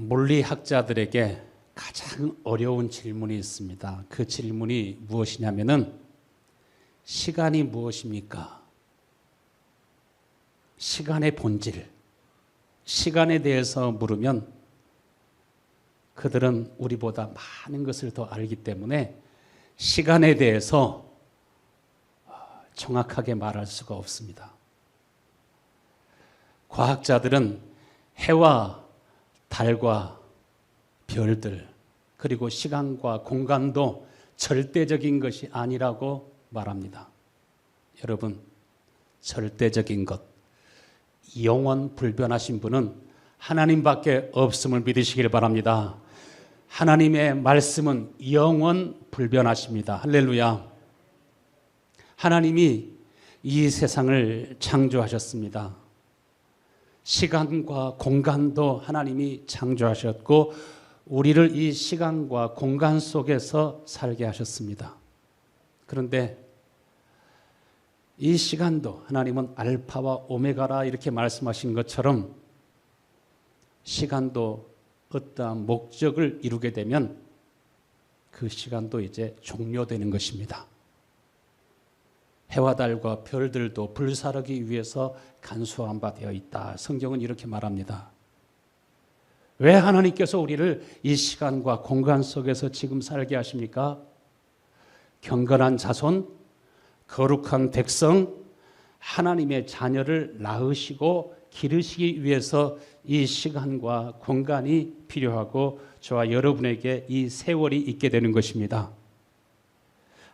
물리학자들에게 가장 어려운 질문이 있습니다. 그 질문이 무엇이냐면은 시간이 무엇입니까? 시간의 본질, 시간에 대해서 물으면 그들은 우리보다 많은 것을 더 알기 때문에 시간에 대해서 정확하게 말할 수가 없습니다. 과학자들은 해와 달과 별들 그리고 시간과 공간도 절대적인 것이 아니라고 말합니다. 여러분, 절대적인 것, 영원 불변하신 분은 하나님밖에 없음을 믿으시길 바랍니다. 하나님의 말씀은 영원 불변하십니다. 할렐루야. 하나님이 이 세상을 창조하셨습니다. 시간과 공간도 하나님이 창조하셨고 우리를 이 시간과 공간 속에서 살게 하셨습니다. 그런데 이 시간도 하나님은 알파와 오메가라 이렇게 말씀하신 것처럼 시간도 어떠한 목적을 이루게 되면 그 시간도 이제 종료되는 것입니다. 해와 달과 별들도 불사르기 위해서 간수한 바 되어 있다. 성경은 이렇게 말합니다. 왜 하나님께서 우리를 이 시간과 공간 속에서 지금 살게 하십니까? 경건한 자손, 거룩한 백성, 하나님의 자녀를 낳으시고 기르시기 위해서 이 시간과 공간이 필요하고 저와 여러분에게 이 세월이 있게 되는 것입니다.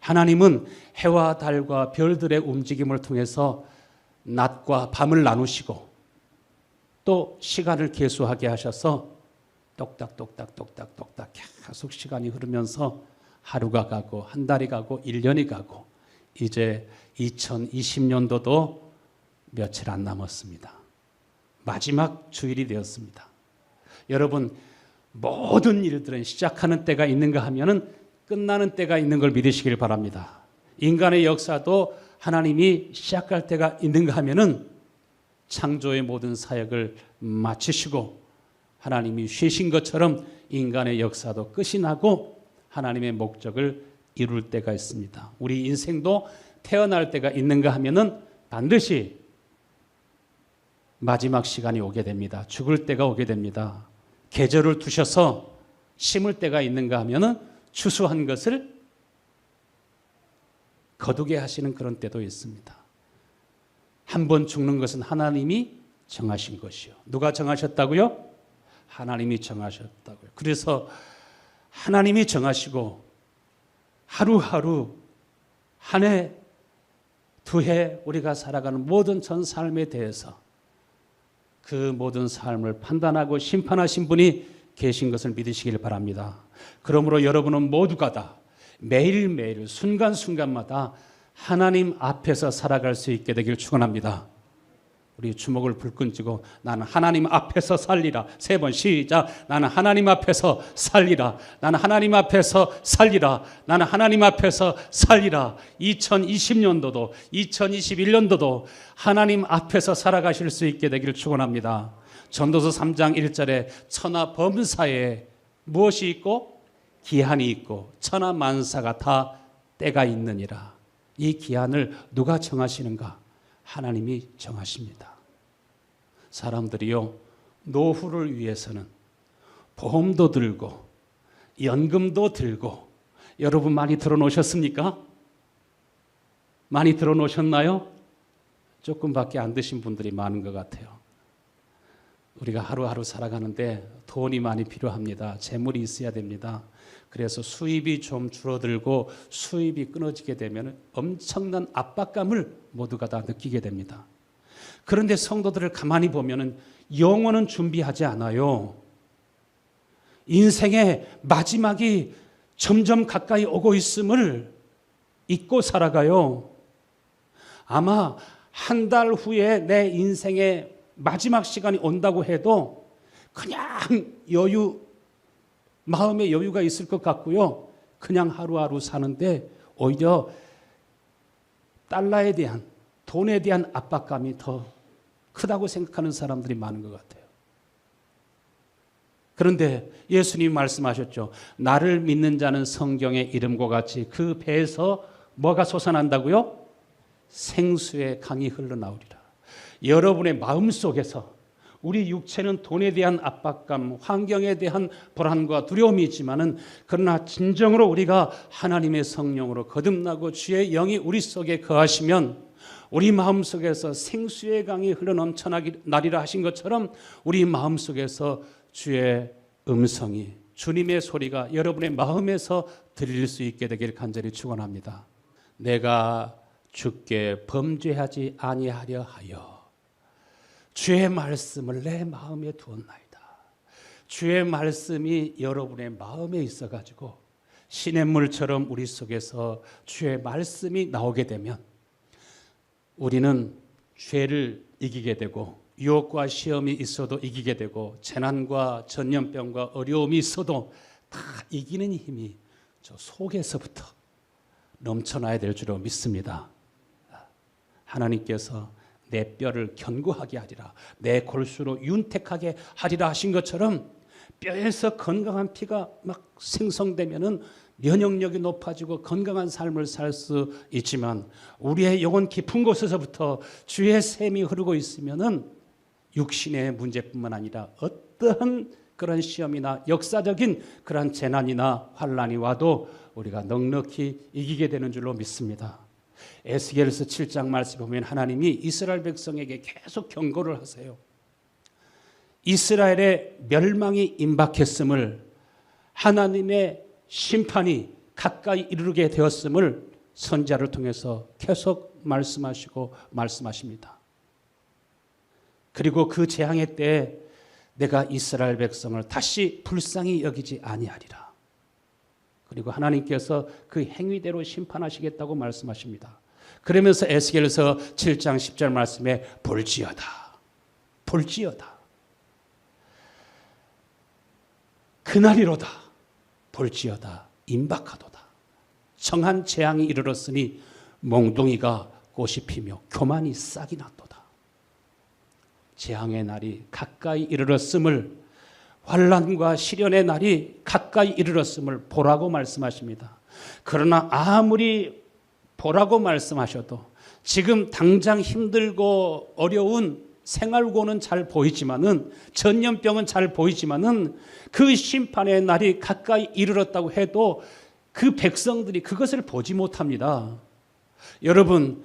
하나님은 해와 달과 별들의 움직임을 통해서 낮과 밤을 나누시고 또 시간을 계수하게 하셔서 똑딱똑딱 계속 시간이 흐르면서 하루가 가고 한 달이 가고 1년이 가고 이제 2020년도도 며칠 안 남았습니다. 마지막 주일이 되었습니다. 여러분, 모든 일들은 시작하는 때가 있는가 하면은 끝나는 때가 있는 걸 믿으시길 바랍니다. 인간의 역사도 하나님이 시작할 때가 있는가 하면은 창조의 모든 사역을 마치시고 하나님이 쉬신 것처럼 인간의 역사도 끝이 나고 하나님의 목적을 이룰 때가 있습니다. 우리 인생도 태어날 때가 있는가 하면은 반드시 마지막 시간이 오게 됩니다. 죽을 때가 오게 됩니다. 계절을 두셔서 심을 때가 있는가 하면은 추수한 것을 거두게 하시는 그런 때도 있습니다. 한 번 죽는 것은 하나님이 정하신 것이요. 누가 정하셨다고요? 하나님이 정하셨다고요. 그래서 하나님이 정하시고 하루하루 한 해, 두 해 우리가 살아가는 모든 전 삶에 대해서 그 모든 삶을 판단하고 심판하신 분이 계신 것을 믿으시길 바랍니다. 그러므로 여러분은 모두가 다 매일매일 순간순간마다 하나님 앞에서 살아갈 수 있게 되길 축원합니다. 우리 주먹을 불끈 쥐고 나는 하나님 앞에서 살리라. 3번 시작. 나는 하나님 앞에서 살리라. 나는 하나님 앞에서 살리라. 나는 하나님 앞에서 살리라. 2020년도도 2021년도도 하나님 앞에서 살아가실 수 있게 되기를 축원합니다. 전도서 3장 1절에 천하 범사에 무엇이 있고 기한이 있고 천하 만사가 다 때가 있느니라. 이 기한을 누가 정하시는가? 하나님이 정하십니다. 사람들이요, 노후를 위해서는 보험도 들고 연금도 들고, 여러분 많이 들어놓으셨습니까? 많이 들어놓으셨나요? 조금밖에 안 드신 분들이 많은 것 같아요. 우리가 하루하루 살아가는데 돈이 많이 필요합니다. 재물이 있어야 됩니다. 그래서 수입이 좀 줄어들고 수입이 끊어지게 되면 엄청난 압박감을 모두가 다 느끼게 됩니다. 그런데 성도들을 가만히 보면 영원은 준비하지 않아요. 인생의 마지막이 점점 가까이 오고 있음을 잊고 살아가요. 아마 한 달 후에 내 인생의 마지막 시간이 온다고 해도 그냥 마음의 여유가 있을 것 같고요. 그냥 하루하루 사는데 오히려 달러에 대한, 돈에 대한 압박감이 더 크다고 생각하는 사람들이 많은 것 같아요. 그런데 예수님이 말씀하셨죠. 나를 믿는 자는 성경의 이름과 같이 그 배에서 뭐가 솟아난다고요? 생수의 강이 흘러나오리라. 여러분의 마음속에서 우리 육체는 돈에 대한 압박감, 환경에 대한 불안과 두려움이 있지만은 그러나 진정으로 우리가 하나님의 성령으로 거듭나고 주의 영이 우리 속에 거하시면 우리 마음속에서 생수의 강이 흘러넘쳐나리라 하신 것처럼 우리 마음속에서 주의 음성이, 주님의 소리가 여러분의 마음에서 들릴 수 있게 되길 간절히 축원합니다. 내가 주께 범죄하지 아니하려 하여 주의 말씀을 내 마음에 두었나이다. 주의 말씀이 여러분의 마음에 있어가지고 시냇물처럼 우리 속에서 주의 말씀이 나오게 되면 우리는 죄를 이기게 되고 유혹과 시험이 있어도 이기게 되고 재난과 전염병과 어려움이 있어도 다 이기는 힘이 저 속에서부터 넘쳐나야 될 줄로 믿습니다. 하나님께서 내 뼈를 견고하게 하리라, 내 골수로 윤택하게 하리라 하신 것처럼 뼈에서 건강한 피가 막 생성되면은 면역력이 높아지고 건강한 삶을 살 수 있지만 우리의 영혼 깊은 곳에서부터 주의 샘이 흐르고 있으면은 육신의 문제뿐만 아니라 어떠한 그런 시험이나 역사적인 그런 재난이나 환란이 와도 우리가 넉넉히 이기게 되는 줄로 믿습니다. 에스겔서 7장 말씀 보면 하나님이 이스라엘 백성에게 계속 경고를 하세요. 이스라엘의 멸망이 임박했음을, 하나님의 심판이 가까이 이르게 되었음을 선지자를 통해서 계속 말씀하시고 말씀하십니다. 그리고 그 재앙의 때에 내가 이스라엘 백성을 다시 불쌍히 여기지 아니하리라. 그리고 하나님께서 그 행위대로 심판하시겠다고 말씀하십니다. 그러면서 에스겔서 7장 10절 말씀에 볼지어다, 볼지어다, 그날이로다, 볼지어다, 임박하도다. 정한 재앙이 이르렀으니 몽둥이가 꽃이 피며 교만이 싹이 났도다. 재앙의 날이 가까이 이르렀음을, 환난과 시련의 날이 가까이 이르렀음을 보라고 말씀하십니다. 그러나 아무리 보라고 말씀하셔도 지금 당장 힘들고 어려운 생활고는 잘 보이지만은, 전염병은 잘 보이지만은 그 심판의 날이 가까이 이르렀다고 해도 그 백성들이 그것을 보지 못합니다. 여러분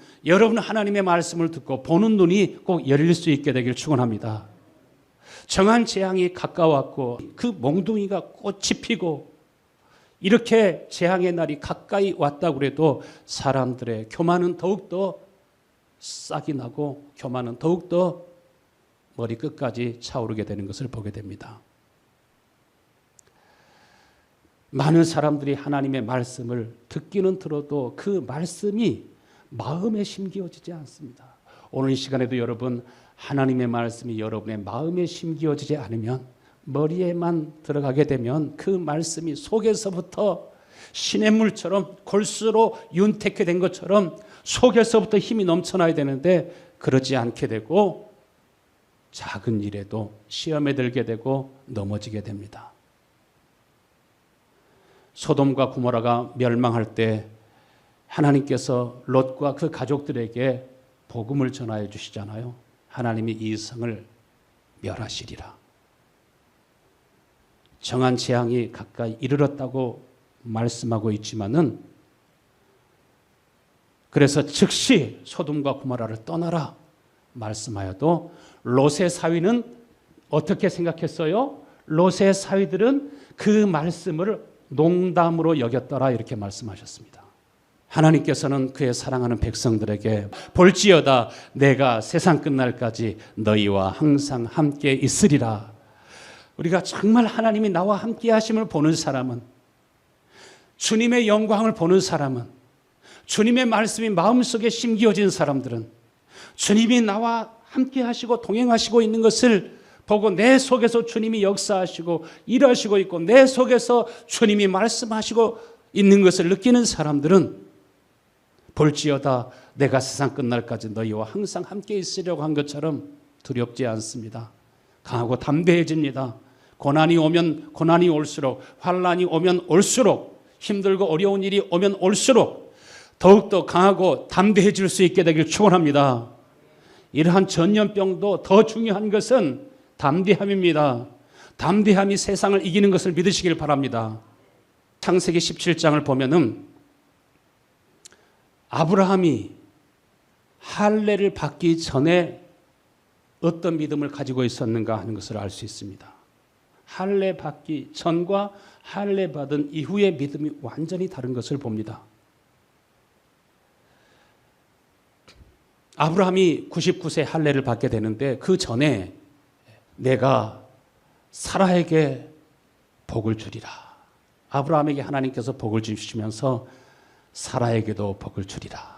하나님의 말씀을 듣고 보는 눈이 꼭 열릴 수 있게 되길 축원합니다. 정한 재앙이 가까웠고 그 몽둥이가 꽃이 피고 이렇게 재앙의 날이 가까이 왔다고 해도 사람들의 교만은 더욱더 싹이 나고 교만은 더욱더 머리끝까지 차오르게 되는 것을 보게 됩니다. 많은 사람들이 하나님의 말씀을 듣기는 들어도 그 말씀이 마음에 심기어지지 않습니다. 오늘 이 시간에도 여러분, 하나님의 말씀이 여러분의 마음에 심기어지지 않으면, 머리에만 들어가게 되면 그 말씀이 속에서부터 시냇물처럼 골수로 윤택해 된 것처럼 속에서부터 힘이 넘쳐나야 되는데 그러지 않게 되고 작은 일에도 시험에 들게 되고 넘어지게 됩니다. 소돔과 고모라가 멸망할 때 하나님께서 롯과 그 가족들에게 복음을 전하여 주시잖아요. 하나님이 이 성을 멸하시리라. 정한 재앙이 가까이 이르렀다고 말씀하고 있지만은, 그래서 즉시 소돔과 고모라를 떠나라 말씀하여도 롯의 사위는 어떻게 생각했어요? 롯의 사위들은 그 말씀을 농담으로 여겼더라 이렇게 말씀하셨습니다. 하나님께서는 그의 사랑하는 백성들에게 볼지어다 내가 세상 끝날까지 너희와 항상 함께 있으리라. 우리가 정말 하나님이 나와 함께 하심을 보는 사람은, 주님의 영광을 보는 사람은, 주님의 말씀이 마음속에 심기어진 사람들은 주님이 나와 함께 하시고 동행하시고 있는 것을 보고 내 속에서 주님이 역사하시고 일하시고 있고 내 속에서 주님이 말씀하시고 있는 것을 느끼는 사람들은 볼지어다 내가 세상 끝날까지 너희와 항상 함께 있으려고 한 것처럼 두렵지 않습니다. 강하고 담대해집니다. 고난이 오면 고난이 올수록, 환난이 오면 올수록, 힘들고 어려운 일이 오면 올수록 더욱더 강하고 담대해질 수 있게 되길 축원합니다. 이러한 전염병도 더 중요한 것은 담대함입니다. 담대함이 세상을 이기는 것을 믿으시길 바랍니다. 창세기 17장을 보면은 아브라함이 할례를 받기 전에 어떤 믿음을 가지고 있었는가 하는 것을 알 수 있습니다. 할례 받기 전과 할례 받은 이후의 믿음이 완전히 다른 것을 봅니다. 아브라함이 99세 할례를 받게 되는데 그 전에 내가 사라에게 복을 주리라. 아브라함에게 하나님께서 복을 주시면서 사라에게도 복을 주리라.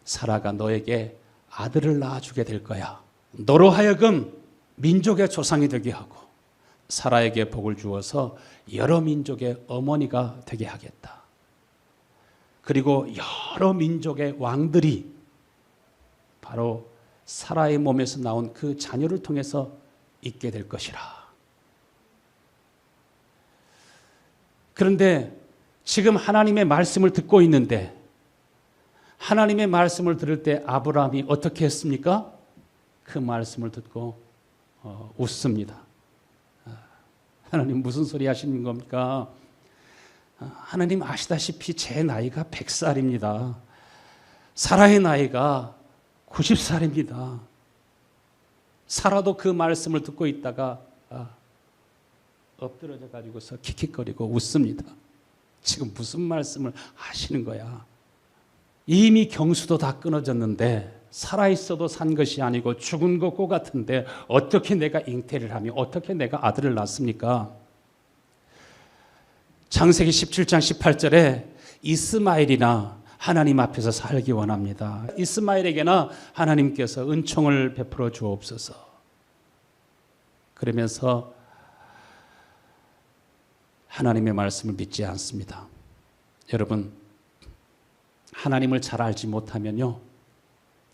사라가 너에게 아들을 낳아주게 될 거야. 너로 하여금 민족의 조상이 되게 하고 사라에게 복을 주어서 여러 민족의 어머니가 되게 하겠다. 그리고 여러 민족의 왕들이 바로 사라의 몸에서 나온 그 자녀를 통해서 있게 될 것이라. 그런데 지금 하나님의 말씀을 듣고 있는데 하나님의 말씀을 들을 때 아브라함이 어떻게 했습니까? 그 말씀을 듣고 웃습니다. 하나님 무슨 소리 하시는 겁니까? 하나님 아시다시피 제 나이가 100살입니다. 사라의 나이가 90살입니다. 사라도 그 말씀을 듣고 있다가 엎드러져 가지고서 킥킥거리고 웃습니다. 지금 무슨 말씀을 하시는 거야? 이미 경수도 다 끊어졌는데 살아있어도 산 것이 아니고 죽은 것과 같은데 어떻게 내가 잉태를 하며 어떻게 내가 아들을 낳습니까? 창세기 17장 18절에 이스마엘이나 하나님 앞에서 살기 원합니다. 이스마엘에게나 하나님께서 은총을 베풀어 주옵소서. 그러면서 하나님의 말씀을 믿지 않습니다. 여러분, 하나님을 잘 알지 못하면요,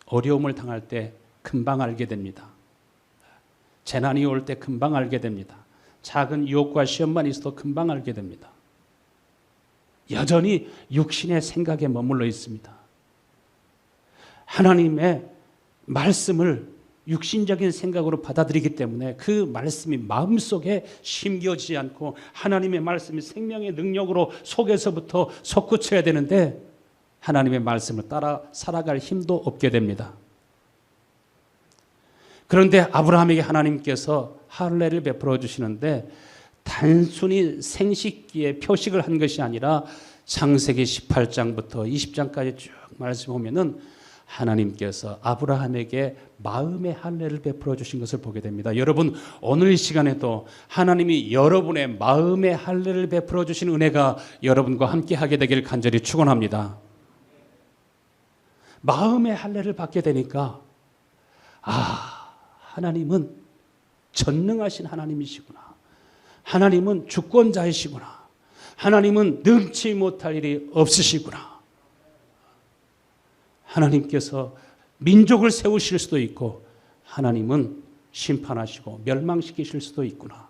어려움을 당할 때 금방 알게 됩니다. 재난이 올 때 금방 알게 됩니다. 작은 유혹과 시험만 있어도 금방 알게 됩니다. 여전히 육신의 생각에 머물러 있습니다. 하나님의 말씀을 육신적인 생각으로 받아들이기 때문에 그 말씀이 마음속에 심겨지지 않고 하나님의 말씀이 생명의 능력으로 속에서부터 솟구쳐야 되는데 하나님의 말씀을 따라 살아갈 힘도 없게 됩니다. 그런데 아브라함에게 하나님께서 할례를 베풀어 주시는데 단순히 생식기에 표식을 한 것이 아니라 창세기 18장부터 20장까지 쭉 말씀 보면은 하나님께서 아브라함에게 마음의 할례를 베풀어 주신 것을 보게 됩니다. 여러분, 오늘 이 시간에도 하나님이 여러분의 마음의 할례를 베풀어 주신 은혜가 여러분과 함께 하게 되기를 간절히 축원합니다. 마음의 할례를 받게 되니까 하나님은 전능하신 하나님이시구나. 하나님은 주권자이시구나. 하나님은 능치 못할 일이 없으시구나. 하나님께서 민족을 세우실 수도 있고 하나님은 심판하시고 멸망시키실 수도 있구나.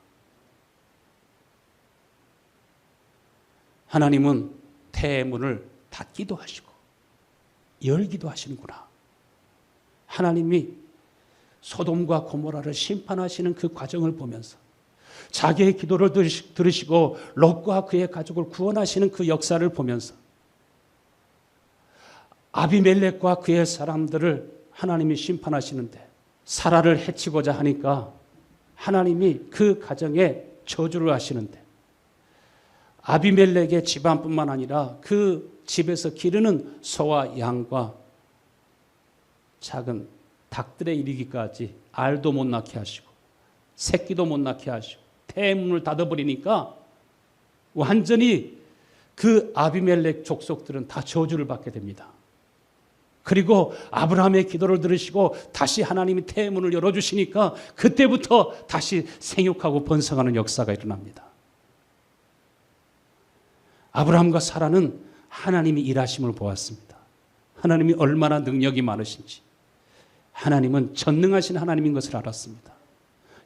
하나님은 태의 문을 닫기도 하시고 열기도 하시는구나. 하나님이 소돔과 고모라를 심판하시는 그 과정을 보면서 자기의 기도를 들으시고 롯과 그의 가족을 구원하시는 그 역사를 보면서 아비멜렉과 그의 사람들을 하나님이 심판하시는데 사라를 해치고자 하니까 하나님이 그 가정에 저주를 하시는데 아비멜렉의 집안뿐만 아니라 그 집에서 기르는 소와 양과 작은 닭들에 이르기까지 알도 못 낳게 하시고 새끼도 못 낳게 하시고 태문을 닫아버리니까 완전히 그 아비멜렉 족속들은 다 저주를 받게 됩니다. 그리고 아브라함의 기도를 들으시고 다시 하나님이 태문을 열어주시니까 그때부터 다시 생육하고 번성하는 역사가 일어납니다. 아브라함과 사라는 하나님이 일하심을 보았습니다. 하나님이 얼마나 능력이 많으신지, 하나님은 전능하신 하나님인 것을 알았습니다.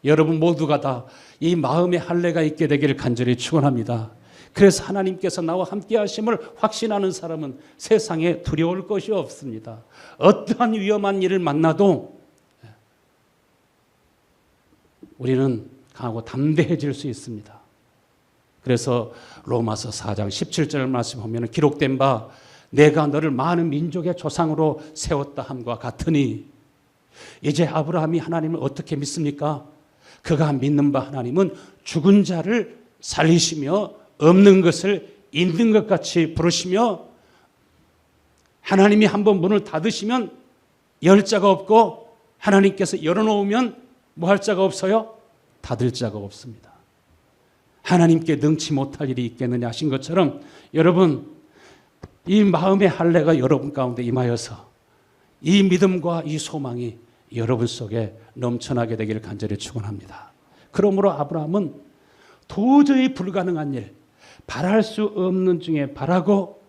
여러분 모두가 다 이 마음의 할례가 있게 되기를 간절히 축원합니다. 그래서 하나님께서 나와 함께 하심을 확신하는 사람은 세상에 두려울 것이 없습니다. 어떠한 위험한 일을 만나도 우리는 강하고 담대해질 수 있습니다. 그래서 로마서 4장 17절 말씀 보면 기록된 바 내가 너를 많은 민족의 조상으로 세웠다 함과 같으니, 이제 아브라함이 하나님을 어떻게 믿습니까? 그가 믿는 바 하나님은 죽은 자를 살리시며 없는 것을 있는 것 같이 부르시며, 하나님이 한번 문을 닫으시면 열 자가 없고 하나님께서 열어놓으면 뭐 할 자가 없어요? 닫을 자가 없습니다. 하나님께 능치 못할 일이 있겠느냐 하신 것처럼 여러분, 이 마음의 할례가 여러분 가운데 임하여서 이 믿음과 이 소망이 여러분 속에 넘쳐나게 되기를 간절히 축원합니다. 그러므로 아브라함은 도저히 불가능한 일, 바랄 수 없는 중에 바라고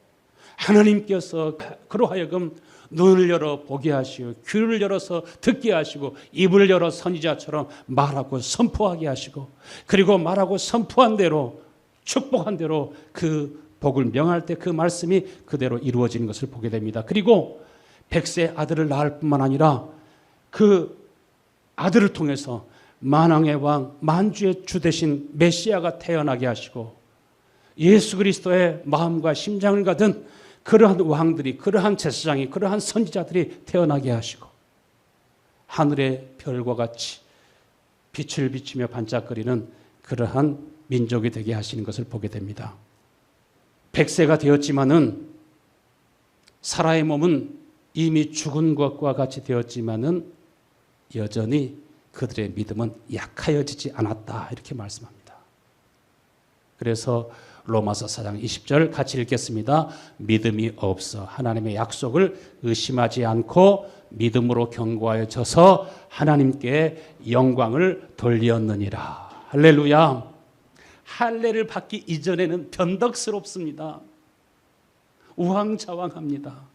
하나님께서 그로 하여금 눈을 열어 보게 하시고 귀를 열어서 듣게 하시고 입을 열어 선지자처럼 말하고 선포하게 하시고, 그리고 말하고 선포한 대로 축복한 대로 그 복을 명할 때 그 말씀이 그대로 이루어지는 것을 보게 됩니다. 그리고 백세 아들을 낳을 뿐만 아니라 그 아들을 통해서 만왕의 왕 만주의 주 되신 메시아가 태어나게 하시고, 예수 그리스도의 마음과 심장을 가진 그러한 왕들이, 그러한 제사장이, 그러한 선지자들이 태어나게 하시고, 하늘의 별과 같이 빛을 비치며 반짝거리는 그러한 민족이 되게 하시는 것을 보게 됩니다. 100세가 되었지만은 사라의 몸은 이미 죽은 것과 같이 되었지만은 여전히 그들의 믿음은 약하여지지 않았다, 이렇게 말씀합니다. 그래서 로마서 4장 20절 같이 읽겠습니다. 믿음이 없어 하나님의 약속을 의심하지 않고 믿음으로 견고하여져서 하나님께 영광을 돌렸느니라. 할렐루야. 할례를 받기 이전에는 변덕스럽습니다. 우왕좌왕합니다.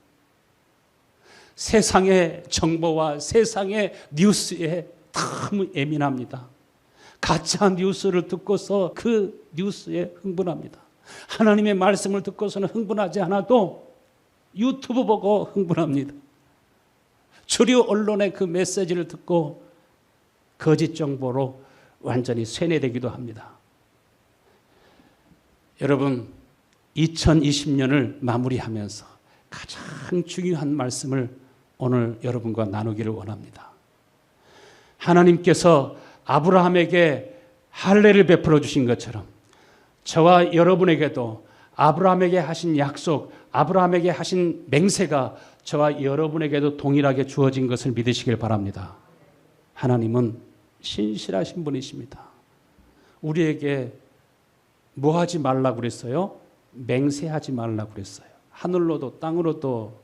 세상의 정보와 세상의 뉴스에 너무 예민합니다. 가짜 뉴스를 듣고서 그 뉴스에 흥분합니다. 하나님의 말씀을 듣고서는 흥분하지 않아도 유튜브 보고 흥분합니다. 주류 언론의 그 메시지를 듣고 거짓 정보로 완전히 쇠뇌되기도 합니다. 여러분, 2020년을 마무리하면서 가장 중요한 말씀을 오늘 여러분과 나누기를 원합니다. 하나님께서 아브라함에게 할례를 베풀어 주신 것처럼 저와 여러분에게도 아브라함에게 하신 약속, 아브라함에게 하신 맹세가 저와 여러분에게도 동일하게 주어진 것을 믿으시길 바랍니다. 하나님은 신실하신 분이십니다. 우리에게 뭐 하지 말라고 그랬어요? 맹세하지 말라고 그랬어요. 하늘로도 땅으로도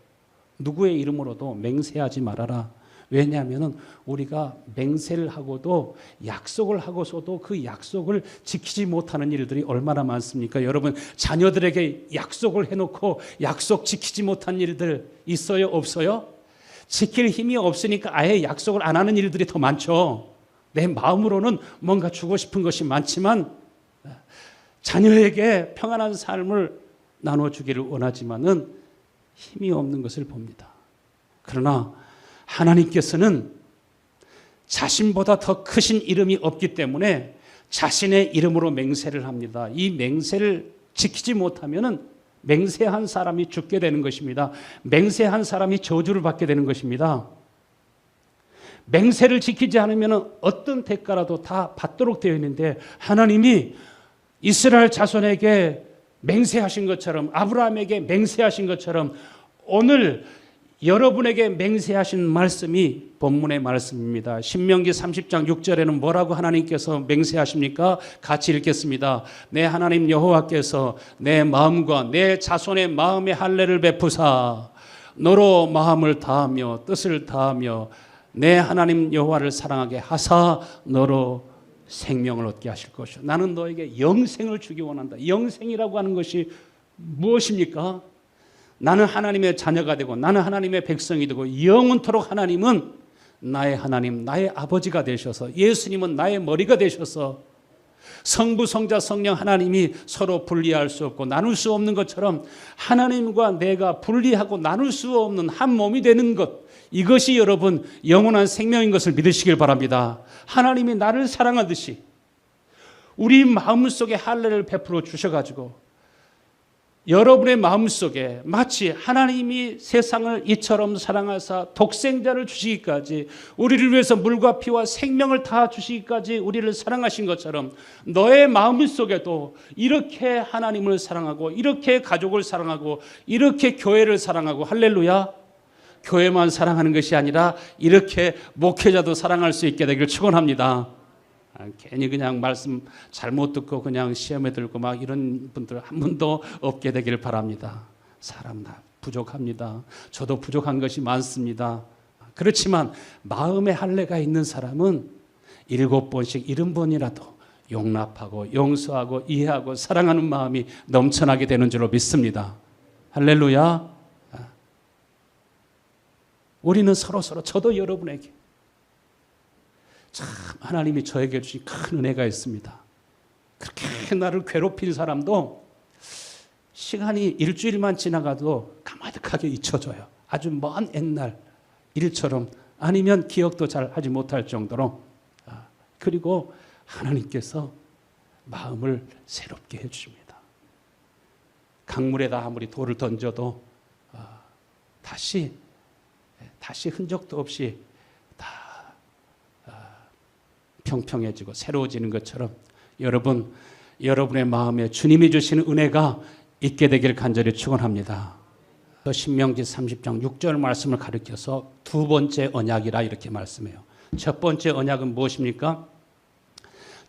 누구의 이름으로도 맹세하지 말아라. 왜냐하면 우리가 맹세를 하고도 약속을 하고서도 그 약속을 지키지 못하는 일들이 얼마나 많습니까? 여러분, 자녀들에게 약속을 해놓고 약속 지키지 못한 일들 있어요? 없어요? 지킬 힘이 없으니까 아예 약속을 안 하는 일들이 더 많죠. 내 마음으로는 뭔가 주고 싶은 것이 많지만 자녀에게 평안한 삶을 나눠주기를 원하지만은 힘이 없는 것을 봅니다. 그러나 하나님께서는 자신보다 더 크신 이름이 없기 때문에 자신의 이름으로 맹세를 합니다. 이 맹세를 지키지 못하면은 맹세한 사람이 죽게 되는 것입니다. 맹세한 사람이 저주를 받게 되는 것입니다. 맹세를 지키지 않으면 어떤 대가라도 다 받도록 되어 있는데, 하나님이 이스라엘 자손에게 맹세하신 것처럼, 아브라함에게 맹세하신 것처럼 오늘 여러분에게 맹세하신 말씀이 본문의 말씀입니다. 신명기 30장 6절에는 뭐라고 하나님께서 맹세하십니까? 같이 읽겠습니다. 내 하나님 여호와께서 내 마음과 내 자손의 마음의 할례를 베푸사 너로 마음을 다하며 뜻을 다하며 내 하나님 여호와를 사랑하게 하사 너로 생명을 얻게 하실 것이요. 나는 너에게 영생을 주기 원한다. 영생이라고 하는 것이 무엇입니까? 나는 하나님의 자녀가 되고 나는 하나님의 백성이 되고 영원토록 하나님은 나의 하나님, 나의 아버지가 되셔서 예수님은 나의 머리가 되셔서 성부, 성자, 성령 하나님이 서로 분리할 수 없고 나눌 수 없는 것처럼 하나님과 내가 분리하고 나눌 수 없는 한 몸이 되는 것, 이것이 여러분 영원한 생명인 것을 믿으시길 바랍니다. 하나님이 나를 사랑하듯이 우리 마음속에 할례를 베풀어 주셔가지고 여러분의 마음속에 마치 하나님이 세상을 이처럼 사랑하사 독생자를 주시기까지, 우리를 위해서 물과 피와 생명을 다 주시기까지 우리를 사랑하신 것처럼 너의 마음속에도 이렇게 하나님을 사랑하고 이렇게 가족을 사랑하고 이렇게 교회를 사랑하고, 할렐루야, 교회만 사랑하는 것이 아니라 이렇게 목회자도 사랑할 수 있게 되기를 축원합니다. 괜히 그냥 말씀 잘못 듣고 그냥 시험에 들고 막 이런 분들 한 분도 없게 되기를 바랍니다. 사람 다 부족합니다. 저도 부족한 것이 많습니다. 그렇지만 마음에 할례가 있는 사람은 7번씩 70번이라도 용납하고 용서하고 이해하고 사랑하는 마음이 넘쳐나게 되는 줄로 믿습니다. 할렐루야. 우리는 서로 저도 여러분에게 참 하나님이 저에게 주신 큰 은혜가 있습니다. 그렇게 나를 괴롭힌 사람도 시간이 일주일만 지나가도 가마득하게 잊혀져요. 아주 먼 옛날 일처럼, 아니면 기억도 잘 하지 못할 정도로. 그리고 하나님께서 마음을 새롭게 해주십니다. 강물에다 아무리 돌을 던져도 다시 흔적도 없이 다 평평해지고 새로워지는 것처럼 여러분, 여러분의 마음에 주님이 주시는 은혜가 있게 되기를 간절히 축원합니다. 신명기 30장 6절 말씀을 가리켜서 두 번째 언약이라 이렇게 말씀해요. 첫 번째 언약은 무엇입니까?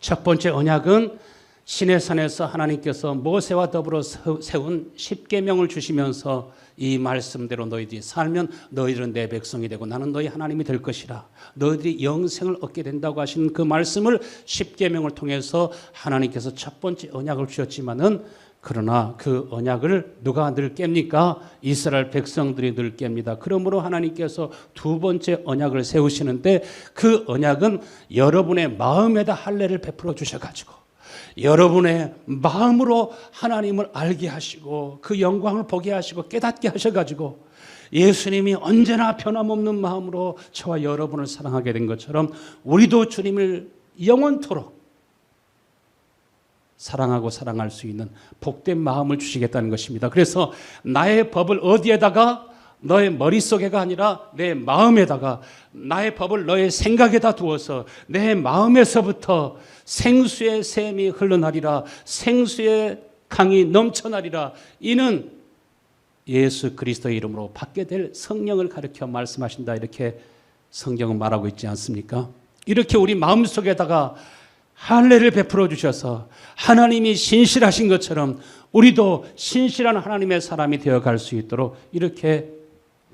첫 번째 언약은 시내산에서 하나님께서 모세와 더불어 세운 십계명을 주시면서 이 말씀대로 너희들이 살면 너희들은 내 백성이 되고 나는 너희 하나님이 될 것이라, 너희들이 영생을 얻게 된다고 하신 그 말씀을 십계명을 통해서 하나님께서 첫 번째 언약을 주셨지만은, 그러나 그 언약을 누가 늘 깹니까? 이스라엘 백성들이 늘 깹니다. 그러므로 하나님께서 두 번째 언약을 세우시는데, 그 언약은 여러분의 마음에다 할례를 베풀어 주셔가지고 여러분의 마음으로 하나님을 알게 하시고 그 영광을 보게 하시고 깨닫게 하셔가지고 예수님이 언제나 변함없는 마음으로 저와 여러분을 사랑하게 된 것처럼 우리도 주님을 영원토록 사랑하고 사랑할 수 있는 복된 마음을 주시겠다는 것입니다. 그래서 나의 법을 어디에다가? 너의 머릿속에가 아니라 내 마음에다가, 나의 법을 너의 생각에다 두어서 내 마음에서부터 생수의 샘이 흘러나리라, 생수의 강이 넘쳐나리라. 이는 예수 그리스도의 이름으로 받게 될 성령을 가르쳐 말씀하신다, 이렇게 성경은 말하고 있지 않습니까? 이렇게 우리 마음속에다가 할례를 베풀어 주셔서 하나님이 신실하신 것처럼 우리도 신실한 하나님의 사람이 되어갈 수 있도록 이렇게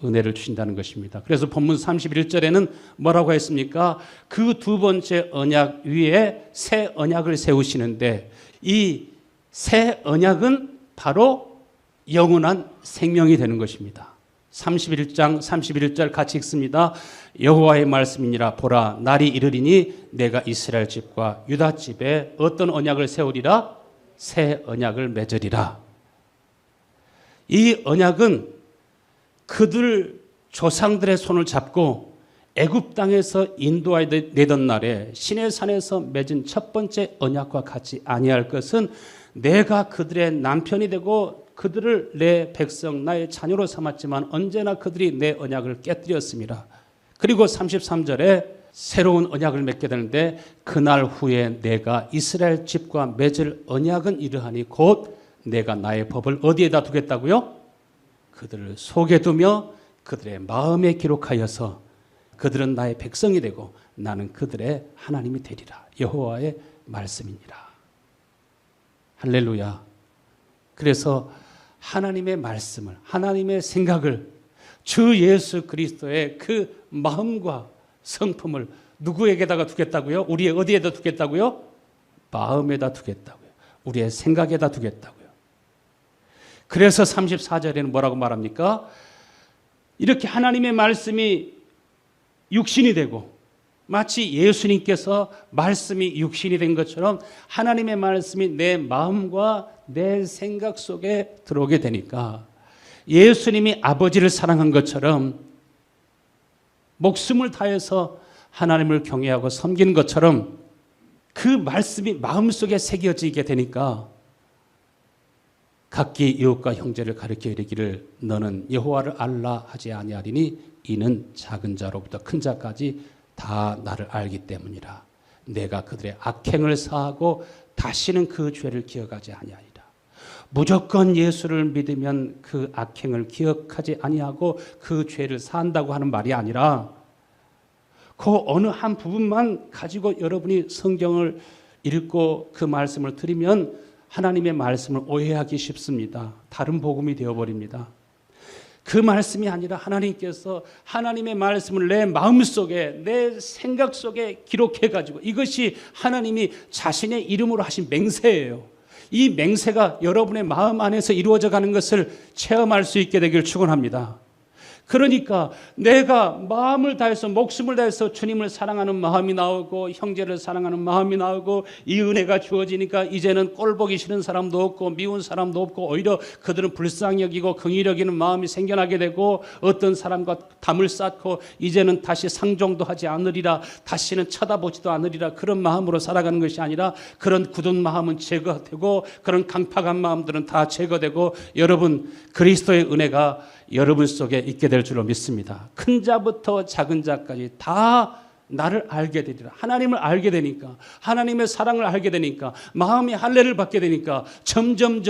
은혜를 주신다는 것입니다. 그래서 본문 31절에는 뭐라고 했습니까? 그 두 번째 언약 위에 새 언약을 세우시는데, 이 새 언약은 바로 영원한 생명이 되는 것입니다. 31장 31절 같이 읽습니다. 여호와의 말씀이니라. 보라, 날이 이르리니 내가 이스라엘 집과 유다 집에 어떤 언약을 세우리라? 새 언약을 맺으리라. 이 언약은 그들 조상들의 손을 잡고 애굽 땅에서 인도하여 내던 날에 시내산에서 맺은 첫 번째 언약과 같이 아니할 것은, 내가 그들의 남편이 되고 그들을 내 백성 나의 자녀로 삼았지만 언제나 그들이 내 언약을 깨뜨렸습니다. 그리고 33절에 새로운 언약을 맺게 되는데, 그날 후에 내가 이스라엘 집과 맺을 언약은 이러하니 곧 내가 나의 법을 어디에다 두겠다고요? 그들을 속에 두며 그들의 마음에 기록하여서 그들은 나의 백성이 되고 나는 그들의 하나님이 되리라. 여호와의 말씀이니라. 할렐루야. 그래서 하나님의 말씀을, 하나님의 생각을, 주 예수 그리스도의 그 마음과 성품을 누구에게다가 두겠다고요? 우리의 어디에다 두겠다고요? 마음에다 두겠다고요. 우리의 생각에다 두겠다고요. 그래서 34절에는 뭐라고 말합니까? 이렇게 하나님의 말씀이 육신이 되고 마치 예수님께서 말씀이 육신이 된 것처럼 하나님의 말씀이 내 마음과 내 생각 속에 들어오게 되니까 예수님이 아버지를 사랑한 것처럼 목숨을 다해서 하나님을 경외하고 섬기는 것처럼 그 말씀이 마음속에 새겨지게 되니까 각기 이웃과 형제를 가르쳐 이르기를 너는 여호와를 알라 하지 아니하리니 이는 작은 자로부터 큰 자까지 다 나를 알기 때문이라. 내가 그들의 악행을 사하고 다시는 그 죄를 기억하지 아니하리라. 무조건 예수를 믿으면 그 악행을 기억하지 아니하고 그 죄를 사한다고 하는 말이 아니라 그 어느 한 부분만 가지고 여러분이 성경을 읽고 그 말씀을 들으면 하나님의 말씀을 오해하기 쉽습니다. 다른 복음이 되어버립니다. 그 말씀이 아니라 하나님께서 하나님의 말씀을 내 마음속에 내 생각 속에 기록해가지고 이것이 하나님이 자신의 이름으로 하신 맹세예요. 이 맹세가 여러분의 마음 안에서 이루어져 가는 것을 체험할 수 있게 되길 축원합니다. 그러니까 내가 마음을 다해서 목숨을 다해서 주님을 사랑하는 마음이 나오고 형제를 사랑하는 마음이 나오고 이 은혜가 주어지니까 이제는 꼴보기 싫은 사람도 없고 미운 사람도 없고 오히려 그들은 불쌍히 여기고 긍휼히 여기는 마음이 생겨나게 되고 어떤 사람과 담을 쌓고 이제는 다시 상종도 하지 않으리라, 다시는 쳐다보지도 않으리라, 그런 마음으로 살아가는 것이 아니라 그런 굳은 마음은 제거되고 그런 강팍한 마음들은 다 제거되고 여러분 그리스도의 은혜가 여러분 속에 있게 될 줄로 믿습니다. 큰 자부터 작은 자까지 다 나를 알게 되리라. 하나님을 알게 되니까, 하나님의 사랑을 알게 되니까, 마음이 할례를 받게 되니까 점점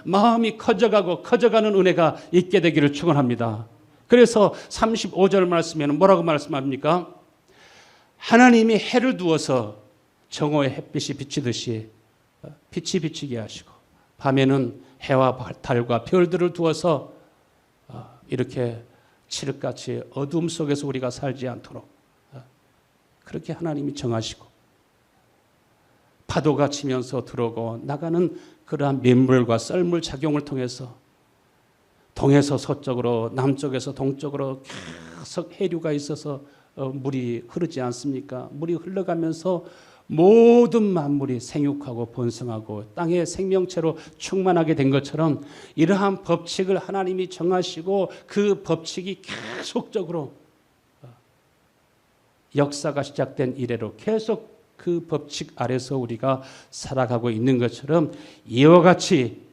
마음이 커져가는 은혜가 있게 되기를 축원합니다. 그래서 35절 말씀에는 뭐라고 말씀합니까? 하나님이 해를 두어서 정오에 햇빛이 비치듯이 빛이 비치게 하시고 밤에는 해와 달과 별들을 두어서 이렇게 칠흑같이 어둠 속에서 우리가 살지 않도록 그렇게 하나님이 정하시고 파도가 치면서 들어오고 나가는 그러한 민물과 썰물 작용을 통해서 동에서 서쪽으로 남쪽에서 동쪽으로 계속 해류가 있어서 물이 흐르지 않습니까? 물이 흘러가면서 모든 만물이 생육하고 번성하고 땅의 생명체로 충만하게 된 것처럼 이러한 법칙을 하나님이 정하시고 그 법칙이 계속적으로 역사가 시작된 이래로 계속 그 법칙 아래서 우리가 살아가고 있는 것처럼 이와 같이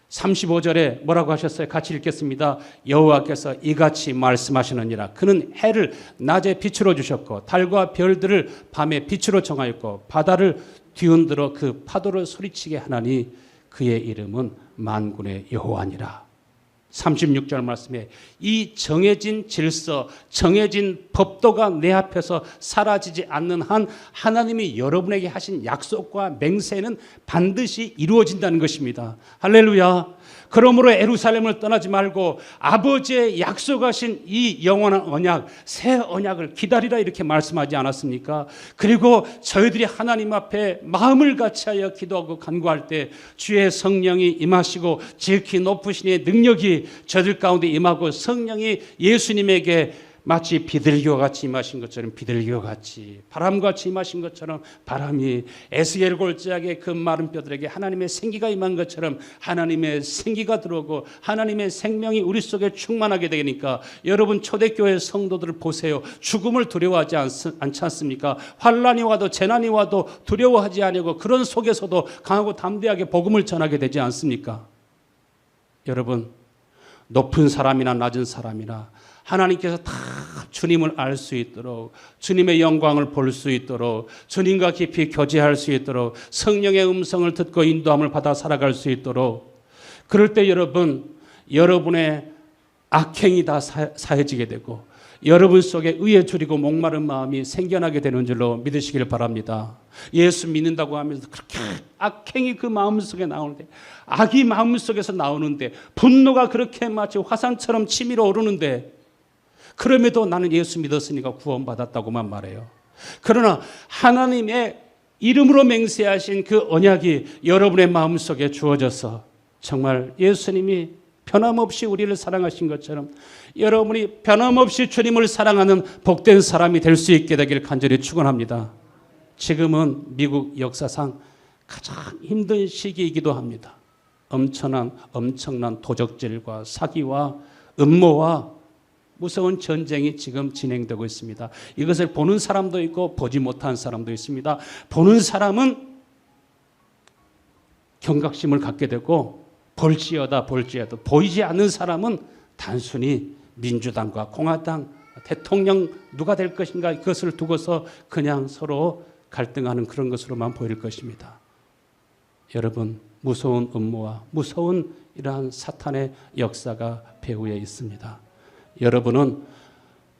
35절에 뭐라고 하셨어요? 같이 읽겠습니다. 여호와께서 이같이 말씀하시느니라. 그는 해를 낮에 빛으로 주셨고 달과 별들을 밤에 빛으로 정하였고 바다를 뒤흔들어 그 파도를 소리치게 하나니 그의 이름은 만군의 여호와니라. 36절 말씀에 이 정해진 질서, 정해진 법도가 내 앞에서 사라지지 않는 한 하나님이 여러분에게 하신 약속과 맹세는 반드시 이루어진다는 것입니다. 할렐루야. 그러므로 예루살렘을 떠나지 말고 아버지의 약속하신 이 영원한 언약, 새 언약을 기다리라 이렇게 말씀하지 않았습니까? 그리고 저희들이 하나님 앞에 마음을 같이하여 기도하고 간구할 때 주의 성령이 임하시고 지극히 높으신 이의 능력이 저들 가운데 임하고 성령이 예수님에게 마치 비둘기와 같이 임하신 것처럼 비둘기와 같이 바람같이 임하신 것처럼 바람이 에스겔 골짜기의 그 마른 뼈들에게 하나님의 생기가 임한 것처럼 하나님의 생기가 들어오고 하나님의 생명이 우리 속에 충만하게 되니까 여러분 초대교회 성도들을 보세요. 죽음을 두려워하지 않지 않습니까? 환난이 와도 재난이 와도 두려워하지 아니하고 그런 속에서도 강하고 담대하게 복음을 전하게 되지 않습니까? 여러분 높은 사람이나 낮은 사람이나 하나님께서 다 주님을 알 수 있도록 주님의 영광을 볼 수 있도록 주님과 깊이 교제할 수 있도록 성령의 음성을 듣고 인도함을 받아 살아갈 수 있도록 그럴 때 여러분 여러분의 악행이 다 사해지게 되고 여러분 속에 의에 줄이고 목마른 마음이 생겨나게 되는 줄로 믿으시길 바랍니다. 예수 믿는다고 하면서 그렇게 악행이 그 마음속에 나오는데 악이 마음속에서 나오는데 분노가 그렇게 마치 화산처럼 치밀어 오르는데 그럼에도 나는 예수 믿었으니까 구원받았다고만 말해요. 그러나 하나님의 이름으로 맹세하신 그 언약이 여러분의 마음속에 주어져서 정말 예수님이 변함없이 우리를 사랑하신 것처럼 여러분이 변함없이 주님을 사랑하는 복된 사람이 될 수 있게 되길 간절히 축원합니다. 지금은 미국 역사상 가장 힘든 시기이기도 합니다. 엄청난 도적질과 사기와 음모와 무서운 전쟁이 지금 진행되고 있습니다. 이것을 보는 사람도 있고 보지 못한 사람도 있습니다. 보는 사람은 경각심을 갖게 되고 볼지어다 보이지 않는 사람은 단순히 민주당과 공화당 대통령 누가 될 것인가 그것을 두고서 그냥 서로 갈등하는 그런 것으로만 보일 것입니다. 여러분, 무서운 음모와 무서운 이러한 사탄의 역사가 배후에 있습니다. 여러분은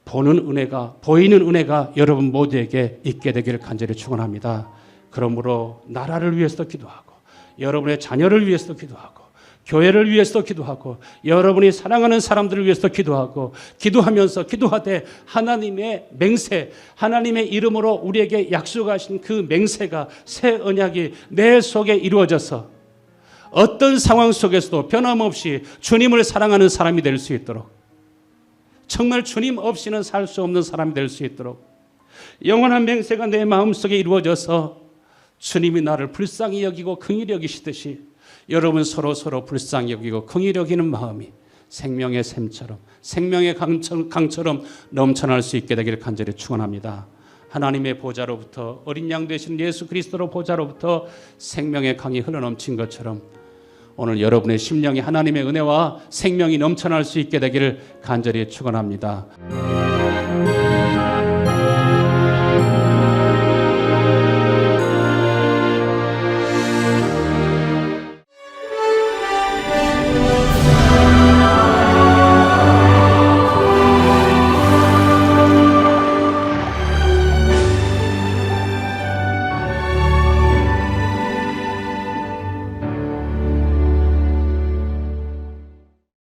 보는 은혜가, 보이는 은혜가 여러분 모두에게 있게 되기를 간절히 축원합니다. 그러므로 나라를 위해서도 기도하고 여러분의 자녀를 위해서도 기도하고 교회를 위해서도 기도하고 여러분이 사랑하는 사람들을 위해서도 기도하고 기도하면서 기도하되 하나님의 맹세, 하나님의 이름으로 우리에게 약속하신 그 맹세가 새 언약이 내 속에 이루어져서 어떤 상황 속에서도 변함없이 주님을 사랑하는 사람이 될 수 있도록, 정말 주님 없이는 살 수 없는 사람이 될 수 있도록 영원한 맹세가 내 마음속에 이루어져서 주님이 나를 불쌍히 여기고 긍휼히 여기시듯이 여러분 서로 불쌍히 여기고 긍휼히 여기는 마음이 생명의 샘처럼, 생명의 강처럼 넘쳐날 수 있게 되기를 간절히 축원합니다. 하나님의 보좌로부터, 어린 양 되신 예수 그리스도로 보좌로부터 생명의 강이 흘러넘친 것처럼 오늘 여러분의 심령이 하나님의 은혜와 생명이 넘쳐날 수 있게 되기를 간절히 축원합니다.